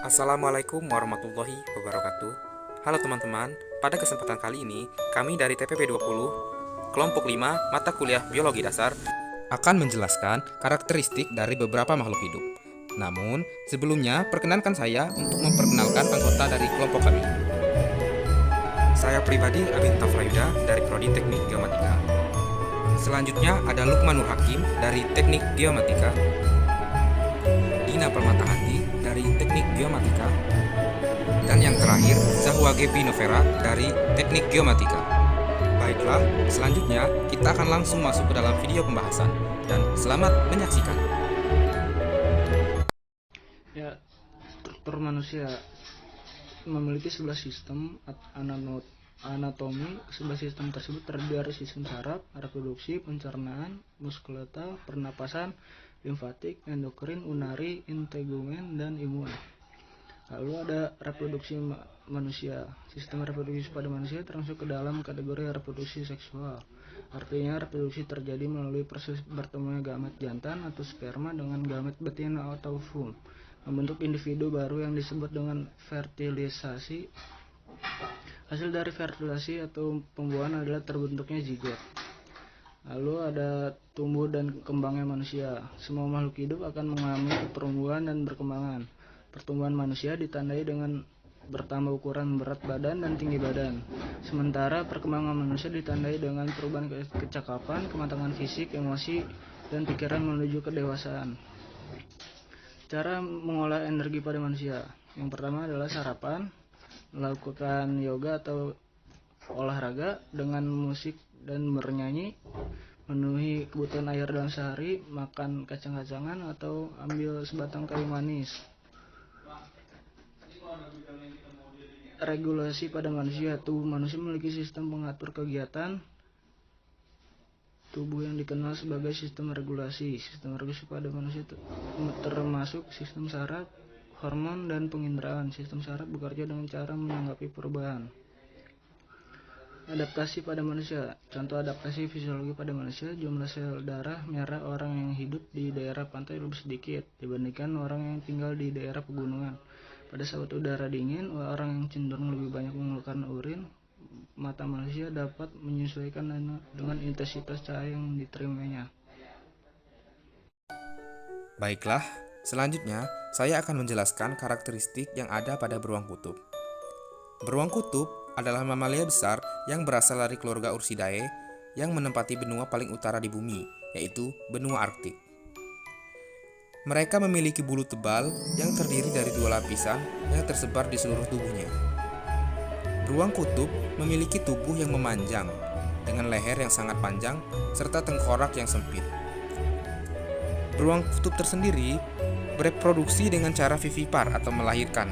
Assalamualaikum warahmatullahi wabarakatuh. Halo teman-teman, pada kesempatan kali ini kami dari TPP 20 kelompok 5 mata kuliah biologi dasar akan menjelaskan karakteristik dari beberapa makhluk hidup. Namun, sebelumnya perkenankan saya untuk memperkenalkan anggota dari kelompok kami. Saya pribadi Abin Tafrayuda dari Prodi Teknik Geomatika. Selanjutnya ada Lukmanur Hakim dari Teknik Geomatika, Dina Permatahati dari Teknik Geomatika, dan yang terakhir Zahwa Gebi Novera dari Teknik Geomatika. Baiklah, selanjutnya kita akan langsung masuk ke dalam video pembahasan dan selamat menyaksikan. Ya, struktur manusia memiliki 11 sistem anatomi. 11 sistem tersebut terdiri dari sistem saraf, reproduksi, pencernaan, muskulata, pernapasan, limfatik, endokrin, unari, integumen, dan imun. Lalu ada reproduksi manusia. Sistem reproduksi pada manusia termasuk ke dalam kategori reproduksi seksual. Artinya reproduksi terjadi melalui proses bertemunya gamet jantan atau sperma dengan gamet betina atau ovum, membentuk individu baru yang disebut dengan fertilisasi. Hasil dari fertilisasi atau pembuahan adalah terbentuknya zigot. Lalu ada tumbuh dan kembangnya manusia. Semua makhluk hidup akan mengalami pertumbuhan dan perkembangan. Pertumbuhan manusia ditandai dengan bertambah ukuran berat badan dan tinggi badan. Sementara perkembangan manusia ditandai dengan perubahan kecakapan, kematangan fisik, emosi, dan pikiran menuju kedewasaan. Cara mengolah energi pada manusia. Yang pertama adalah sarapan, melakukan yoga atau olahraga dengan musik dan bernyanyi, memenuhi kebutuhan air dalam sehari, makan kacang-kacangan atau ambil sebatang kayu manis. Regulasi pada manusia. Tubuh manusia memiliki sistem pengatur kegiatan tubuh yang dikenal sebagai sistem regulasi. Sistem regulasi pada manusia termasuk sistem saraf, hormon, dan penginderaan. Sistem saraf bekerja dengan cara menanggapi perubahan. Adaptasi pada manusia. Contoh adaptasi fisiologi pada manusia, jumlah sel darah merah orang yang hidup di daerah pantai lebih sedikit dibandingkan orang yang tinggal di daerah pegunungan. Pada saat udara dingin, orang yang cenderung lebih banyak mengeluarkan urin. Mata manusia dapat menyesuaikan dengan intensitas cahaya yang diterimanya. Baiklah, selanjutnya saya akan menjelaskan karakteristik yang ada pada beruang kutub. Beruang kutub adalah mamalia besar yang berasal dari keluarga Ursidae yang menempati benua paling utara di bumi, yaitu benua Arktik. Mereka memiliki bulu tebal yang terdiri dari 2 lapisan yang tersebar di seluruh tubuhnya. Beruang kutub memiliki tubuh yang memanjang, dengan leher yang sangat panjang serta tengkorak yang sempit. Beruang kutub tersendiri bereproduksi dengan cara vivipar atau melahirkan,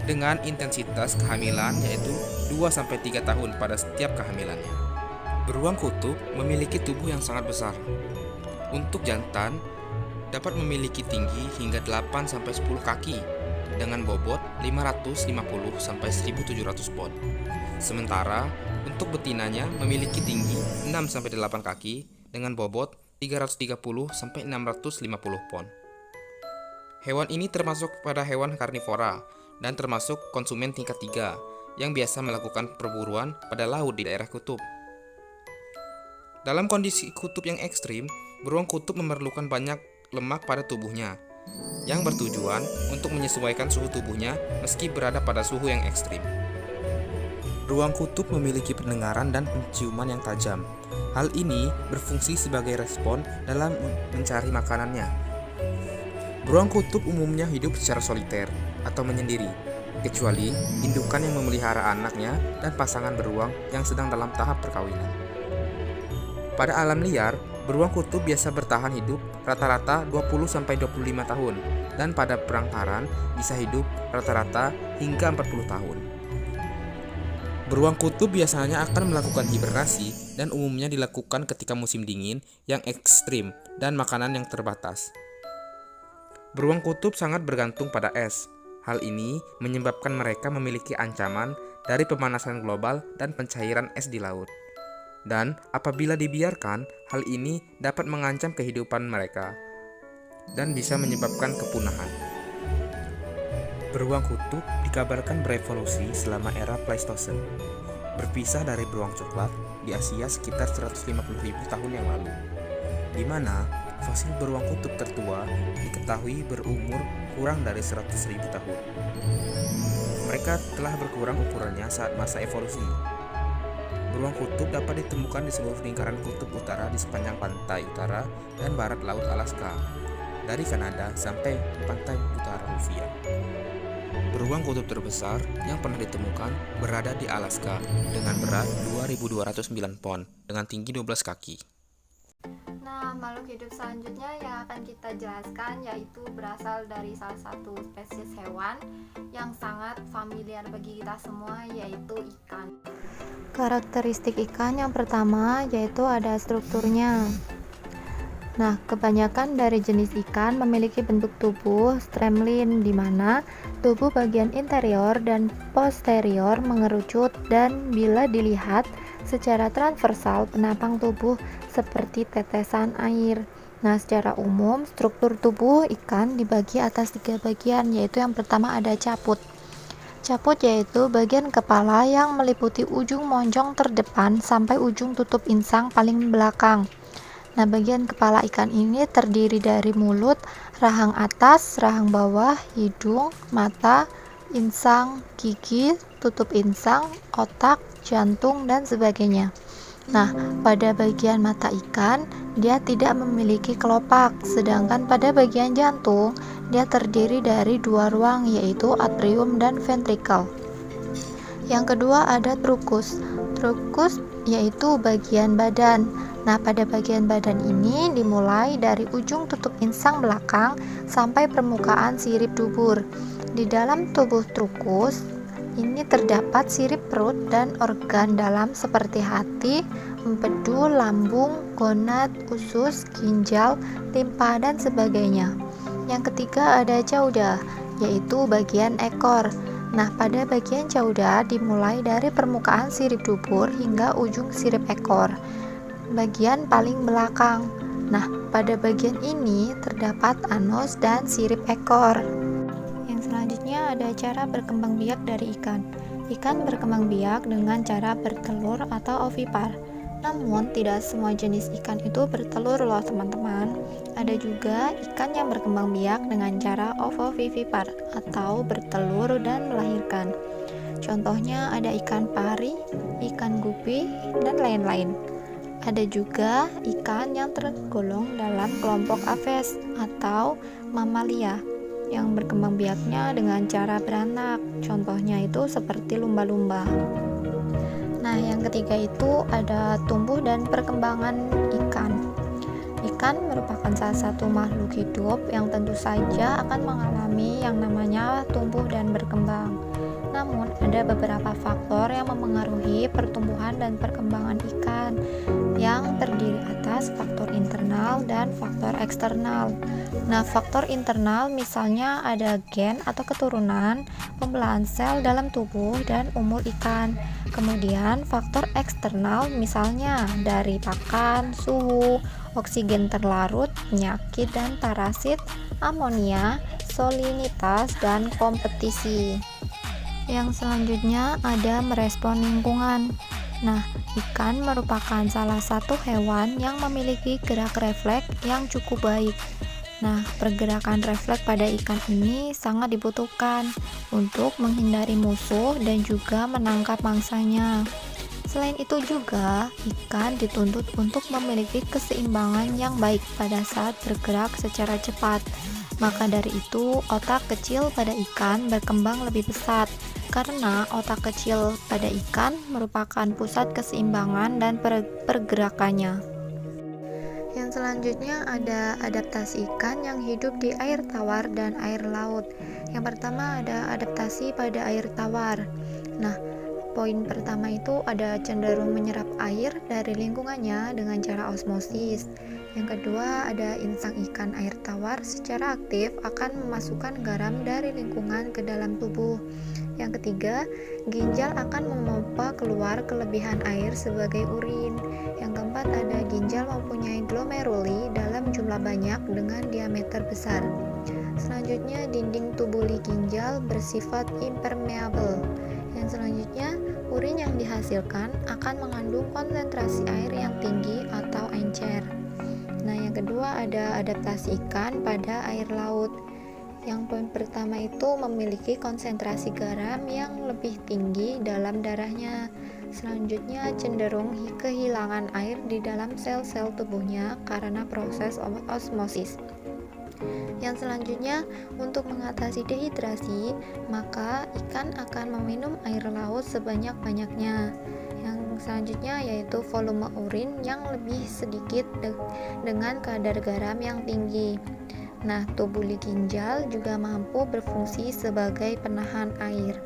dengan intensitas kehamilan yaitu 2-3 tahun pada setiap kehamilannya. Beruang kutub memiliki tubuh yang sangat besar. Untuk jantan, dapat memiliki tinggi hingga 8-10 kaki dengan bobot 550-1700 pon. Sementara untuk betinanya memiliki tinggi 6-8 kaki dengan bobot 330-650 pon. Hewan ini termasuk pada hewan karnivora dan termasuk konsumen tingkat 3 yang biasa melakukan perburuan pada laut di daerah kutub. Dalam kondisi kutub yang ekstrim, beruang kutub memerlukan banyak lemak pada tubuhnya yang bertujuan untuk menyesuaikan suhu tubuhnya meski berada pada suhu yang ekstrim. Beruang kutub memiliki pendengaran dan penciuman yang tajam. Hal ini berfungsi sebagai respon dalam mencari makanannya. Beruang kutub umumnya hidup secara soliter atau menyendiri, kecuali indukan yang memelihara anaknya dan pasangan beruang yang sedang dalam tahap perkawinan. Pada alam liar, beruang kutub biasa bertahan hidup rata-rata 20-25 tahun dan pada perang-paran bisa hidup rata-rata hingga 40 tahun. Beruang kutub biasanya akan melakukan hibernasi dan umumnya dilakukan ketika musim dingin yang ekstrim dan makanan yang terbatas. Beruang kutub sangat bergantung pada es. Hal ini menyebabkan mereka memiliki ancaman dari pemanasan global dan pencairan es di laut. Dan apabila dibiarkan, hal ini dapat mengancam kehidupan mereka dan bisa menyebabkan kepunahan. Beruang kutub dikabarkan berevolusi selama era Pleistosen, berpisah dari beruang coklat di Asia sekitar 150.000 tahun yang lalu, di mana fosil beruang kutub tertua diketahui berumur kurang dari 100.000 tahun. Mereka telah berkurang ukurannya saat masa evolusi. Beruang kutub dapat ditemukan di seluruh lingkaran kutub utara di sepanjang pantai utara dan barat Laut Alaska, dari Kanada sampai pantai utara Rusia. Beruang kutub terbesar yang pernah ditemukan berada di Alaska dengan berat 2.209 pon dengan tinggi 12 kaki. Nah, makhluk hidup selanjutnya yang akan kita jelaskan yaitu berasal dari salah satu spesies hewan yang sangat familiar bagi kita semua, yaitu ikan. Karakteristik ikan yang pertama yaitu ada strukturnya. Nah, kebanyakan dari jenis ikan memiliki bentuk tubuh streamline di mana tubuh bagian interior dan posterior mengerucut dan bila dilihat secara transversal penampang tubuh seperti tetesan air. Nah, secara umum struktur tubuh ikan dibagi atas 3 bagian, yaitu yang pertama ada caput. Caput yaitu bagian kepala yang meliputi ujung monjong terdepan sampai ujung tutup insang paling belakang. Nah, bagian kepala ikan ini terdiri dari mulut, rahang atas, rahang bawah, hidung, mata, insang, gigi, tutup insang, otak, jantung, dan sebagainya. Nah, pada bagian mata ikan, dia tidak memiliki kelopak, sedangkan pada bagian jantung, dia terdiri dari 2 ruang, yaitu atrium dan ventricle. Yang kedua ada truncus. Truncus yaitu bagian badan. Nah, pada bagian badan ini dimulai dari ujung tutup insang belakang sampai permukaan sirip dubur. Di dalam tubuh truncus ini terdapat sirip perut dan organ dalam seperti hati, empedu, lambung, gonad, usus, ginjal, limpa, dan sebagainya. Yang ketiga ada cauda, yaitu bagian ekor. Nah, pada bagian cauda dimulai dari permukaan sirip dubur hingga ujung sirip ekor, bagian paling belakang. Nah, pada bagian ini terdapat anus dan sirip ekor. Yang selanjutnya ada cara berkembang biak dari ikan. Ikan berkembang biak dengan cara bertelur atau ovipar. Namun, tidak semua jenis ikan itu bertelur loh teman-teman. Ada juga ikan yang berkembang biak dengan cara ovovivipar atau bertelur dan melahirkan. Contohnya ada ikan pari, ikan gupi, dan lain-lain. Ada juga ikan yang tergolong dalam kelompok Aves atau mamalia yang berkembang biaknya dengan cara beranak. Contohnya itu seperti lumba-lumba. Nah, yang ketiga itu ada tumbuh dan perkembangan ikan. Ikan merupakan salah satu makhluk hidup yang tentu saja akan mengalami yang namanya tumbuh dan berkembang. Namun, ada beberapa faktor yang memengaruhi pertumbuhan dan perkembangan ikan yang terdiri atas faktor internal dan faktor eksternal. Nah, faktor internal misalnya ada gen atau keturunan, pembelahan sel dalam tubuh, dan umur ikan. Kemudian, faktor eksternal misalnya dari pakan, suhu, oksigen terlarut, penyakit dan parasit, amonia, salinitas, dan kompetisi. Yang selanjutnya ada merespon lingkungan. Nah, ikan merupakan salah satu hewan yang memiliki gerak refleks yang cukup baik. Nah, pergerakan refleks pada ikan ini sangat dibutuhkan untuk menghindari musuh dan juga menangkap mangsanya. Selain itu juga, ikan dituntut untuk memiliki keseimbangan yang baik pada saat bergerak secara cepat. Maka dari itu, otak kecil pada ikan berkembang lebih pesat, karena otak kecil pada ikan merupakan pusat keseimbangan dan pergerakannya. Yang selanjutnya ada adaptasi ikan yang hidup di air tawar dan air laut. Yang pertama ada adaptasi pada air tawar. Nah, Poin pertama itu ada cenderung menyerap air dari lingkungannya dengan cara osmosis. Yang kedua ada insang ikan air tawar secara aktif akan memasukkan garam dari lingkungan ke dalam tubuh. Yang ketiga, ginjal akan memompa keluar kelebihan air sebagai urin. Yang keempat ada ginjal mempunyai glomeruli dalam jumlah banyak dengan diameter besar. Selanjutnya dinding tubuli ginjal bersifat impermeable. Yang selanjutnya, urin yang dihasilkan akan mengandung konsentrasi air yang tinggi atau encer. Nah, yang kedua ada adaptasi ikan pada air laut. Yang poin pertama itu memiliki konsentrasi garam yang lebih tinggi dalam darahnya. Selanjutnya cenderung kehilangan air di dalam sel-sel tubuhnya karena proses osmosis. Yang selanjutnya, untuk mengatasi dehidrasi, maka ikan akan meminum air laut sebanyak-banyaknya. Yang selanjutnya yaitu volume urin yang lebih sedikit dengan kadar garam yang tinggi. Nah, tubuli ginjal juga mampu berfungsi sebagai penahan air.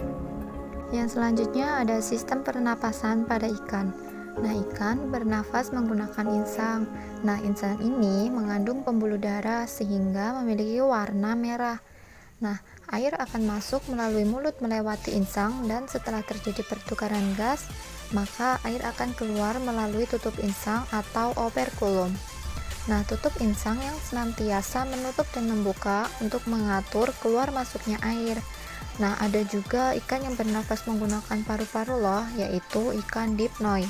Yang selanjutnya ada sistem pernapasan pada ikan. Nah, ikan bernafas menggunakan insang. Nah, insang ini mengandung pembuluh darah sehingga memiliki warna merah. Nah, air akan masuk melalui mulut melewati insang dan setelah terjadi pertukaran gas, maka air akan keluar melalui tutup insang atau operkulum. Nah, tutup insang yang senantiasa menutup dan membuka untuk mengatur keluar masuknya air. Nah, ada juga ikan yang bernafas menggunakan paru-paru loh, yaitu ikan dipnoi.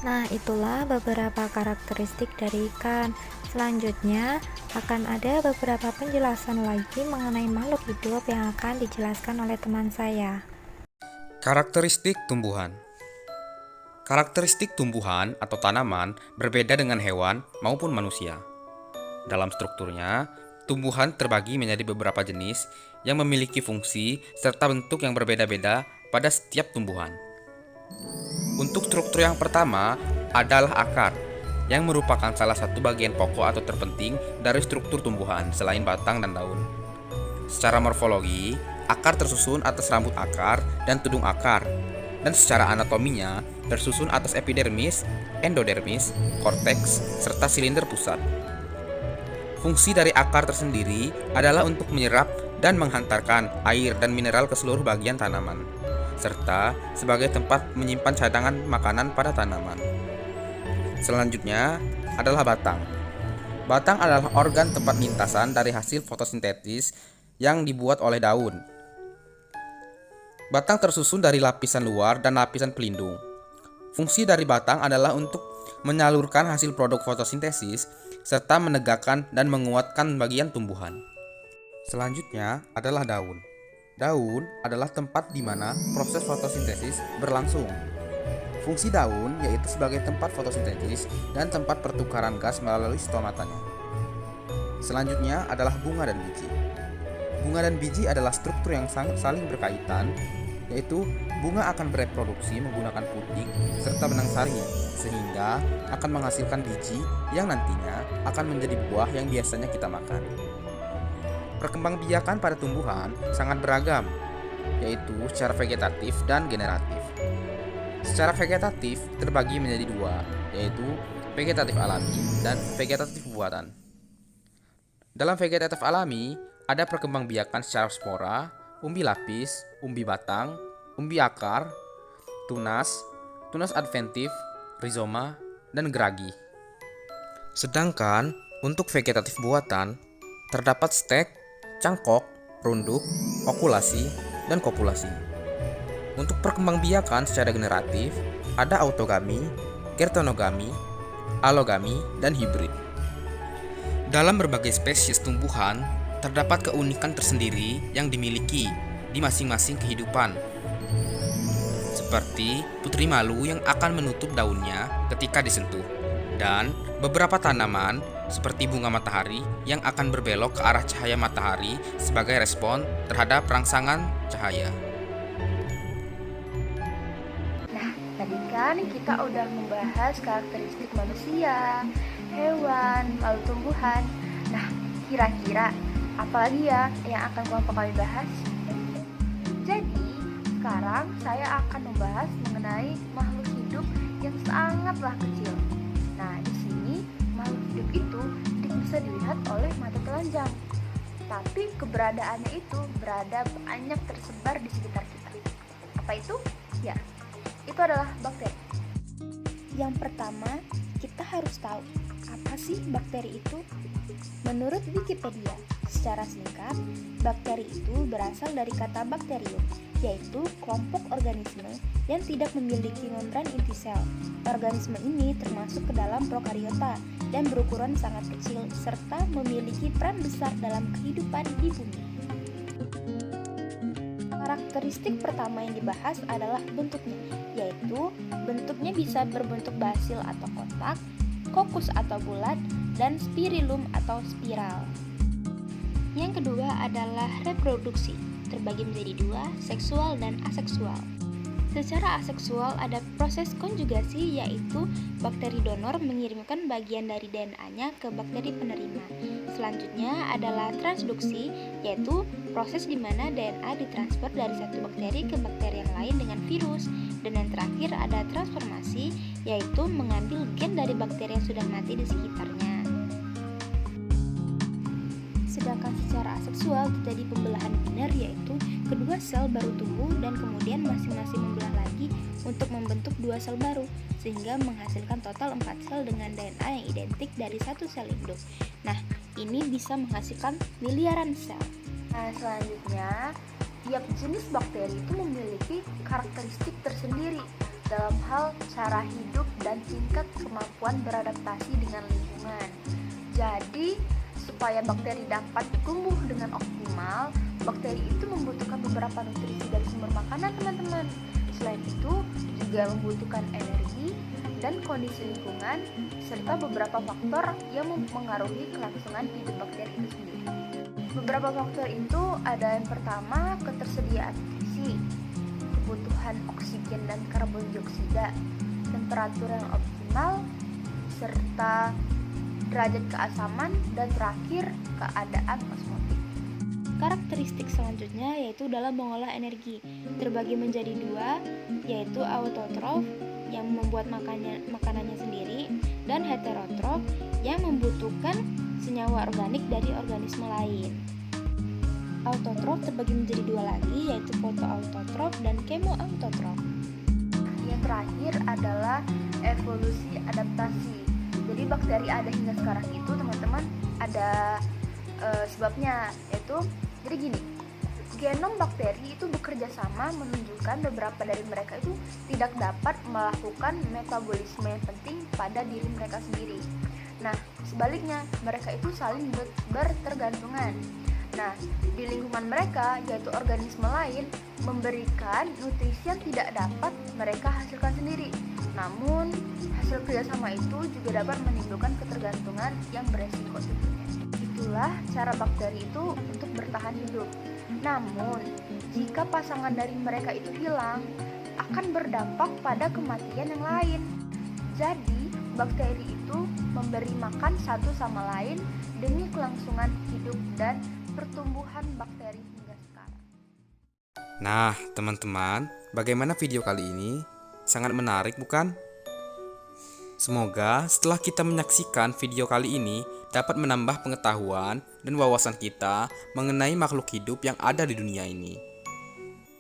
Nah, itulah beberapa karakteristik dari ikan. Selanjutnya, akan ada beberapa penjelasan lagi mengenai makhluk hidup yang akan dijelaskan oleh teman saya. Karakteristik tumbuhan. Karakteristik tumbuhan atau tanaman berbeda dengan hewan maupun manusia. Dalam strukturnya, tumbuhan terbagi menjadi beberapa jenis yang memiliki fungsi serta bentuk yang berbeda-beda pada setiap tumbuhan. Untuk struktur yang pertama adalah akar, yang merupakan salah satu bagian pokok atau terpenting dari struktur tumbuhan selain batang dan daun. Secara morfologi, akar tersusun atas rambut akar dan tudung akar, dan secara anatominya tersusun atas epidermis, endodermis, korteks, serta silinder pusat. Fungsi dari akar tersendiri adalah untuk menyerap dan menghantarkan air dan mineral ke seluruh bagian tanaman, serta sebagai tempat menyimpan cadangan makanan pada tanaman. Selanjutnya adalah batang. Batang adalah organ tempat lintasan dari hasil fotosintesis yang dibuat oleh daun. Batang tersusun dari lapisan luar dan lapisan pelindung. Fungsi dari batang adalah untuk menyalurkan hasil produk fotosintesis serta menegakkan dan menguatkan bagian tumbuhan. Selanjutnya adalah daun. Daun adalah tempat di mana proses fotosintesis berlangsung. Fungsi daun yaitu sebagai tempat fotosintesis dan tempat pertukaran gas melalui stomatanya. Selanjutnya adalah bunga dan biji. Bunga dan biji adalah struktur yang sangat saling berkaitan, yaitu bunga akan bereproduksi menggunakan puting serta benang sari, sehingga akan menghasilkan biji yang nantinya akan menjadi buah yang biasanya kita makan. Perkembangbiakan pada tumbuhan sangat beragam, yaitu secara vegetatif dan generatif. Secara vegetatif terbagi menjadi dua, yaitu vegetatif alami dan vegetatif buatan. Dalam vegetatif alami, ada perkembangbiakan secara spora, umbi lapis, umbi batang, umbi akar, tunas, tunas adventif, rizoma, dan geragi. Sedangkan untuk vegetatif buatan, terdapat stek, cangkok, runduk, okulasi, dan kopulasi. Untuk perkembangbiakan secara generatif, ada autogami, kertonogami, alogami, dan hibrid. Dalam berbagai spesies tumbuhan, terdapat keunikan tersendiri yang dimiliki di masing-masing kehidupan. Seperti putri malu yang akan menutup daunnya ketika disentuh, dan beberapa tanaman seperti bunga matahari yang akan berbelok ke arah cahaya matahari sebagai respon terhadap rangsangan cahaya. Nah, tadi kan kita udah membahas karakteristik manusia, hewan, lalu tumbuhan. Nah, kira-kira apalagi ya yang akan kelompok kami bahas? Jadi, Sekarang saya akan membahas mengenai makhluk hidup yang sangatlah kecil. Nah, di sini makhluk hidup itu tidak bisa dilihat oleh mata telanjang, tapi keberadaannya itu berada banyak tersebar di sekitar kita. Apa itu? Ya, itu adalah bakteri. Yang pertama, kita harus tahu apa sih bakteri itu? Menurut Wikipedia, secara singkat, bakteri itu berasal dari kata bakterium, yaitu kelompok organisme yang tidak memiliki membran inti sel. Organisme ini termasuk ke dalam prokariota dan berukuran sangat kecil serta memiliki peran besar dalam kehidupan di bumi. Karakteristik pertama yang dibahas adalah bentuknya, yaitu bentuknya bisa berbentuk basil atau kotak, kokus atau bulat, dan spirillum atau spiral. Yang kedua adalah reproduksi, terbagi menjadi dua, seksual dan aseksual. Secara aseksual ada proses konjugasi, yaitu bakteri donor mengirimkan bagian dari DNA-nya ke bakteri penerima. Selanjutnya adalah transduksi, yaitu proses di mana DNA ditransfer dari satu bakteri ke bakteri yang lain dengan virus. Dan yang terakhir ada transformasi, yaitu mengambil gen dari bakteri yang sudah mati di sekitarnya. Sedangkan secara aseksual terjadi pembelahan biner, yaitu kedua sel baru tumbuh dan kemudian masing-masing membelah lagi untuk membentuk dua sel baru, sehingga menghasilkan total 4 sel dengan DNA yang identik dari satu sel induk. Nah, ini bisa menghasilkan miliaran sel. Nah, selanjutnya, tiap jenis bakteri itu memiliki karakteristik tersendiri dalam hal cara hidup dan tingkat kemampuan beradaptasi dengan lingkungan. Jadi, supaya bakteri dapat tumbuh dengan optimal, bakteri itu membutuhkan beberapa nutrisi dari sumber makanan, teman-teman. Selain itu, juga membutuhkan energi dan kondisi lingkungan, serta beberapa faktor yang mempengaruhi kelangsungan hidup bakteri itu sendiri. Beberapa faktor itu ada yang pertama, ketersediaan nutrisi, kebutuhan oksigen dan karbon dioksida, temperatur yang optimal, serta derajat keasaman, dan terakhir keadaan osmotik. Karakteristik selanjutnya yaitu dalam mengolah energi, terbagi menjadi dua, yaitu autotrof yang membuat makanannya sendiri dan heterotrof yang membutuhkan senyawa organik dari organisme lain. Autotrof terbagi menjadi dua lagi, yaitu fotoautotrof dan kemoautotrof. Yang terakhir adalah evolusi adaptasi. Jadi bakteri ada hingga sekarang itu, teman-teman, ada sebabnya, yaitu jadi gini, genom bakteri itu bekerja sama menunjukkan beberapa dari mereka itu tidak dapat melakukan metabolisme yang penting pada diri mereka sendiri. Nah, sebaliknya, mereka itu saling bertergantungan. Nah, di lingkungan mereka, yaitu organisme lain, memberikan nutrisi yang tidak dapat mereka hasilkan sendiri. Namun, hasil kerjasama itu juga dapat menimbulkan ketergantungan yang beresiko tentunya. Itulah cara bakteri itu untuk bertahan hidup. Namun, jika pasangan dari mereka itu hilang, akan berdampak pada kematian yang lain. Jadi, bakteri itu memberi makan satu sama lain demi kelangsungan hidup dan pertumbuhan bakteri hingga sekarang. Nah, teman-teman, bagaimana video kali ini? Sangat menarik, bukan? Semoga setelah kita menyaksikan video kali ini dapat menambah pengetahuan dan wawasan kita mengenai makhluk hidup yang ada di dunia ini.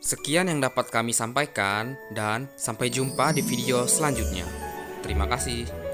Sekian yang dapat kami sampaikan dan sampai jumpa di video selanjutnya. Terima kasih.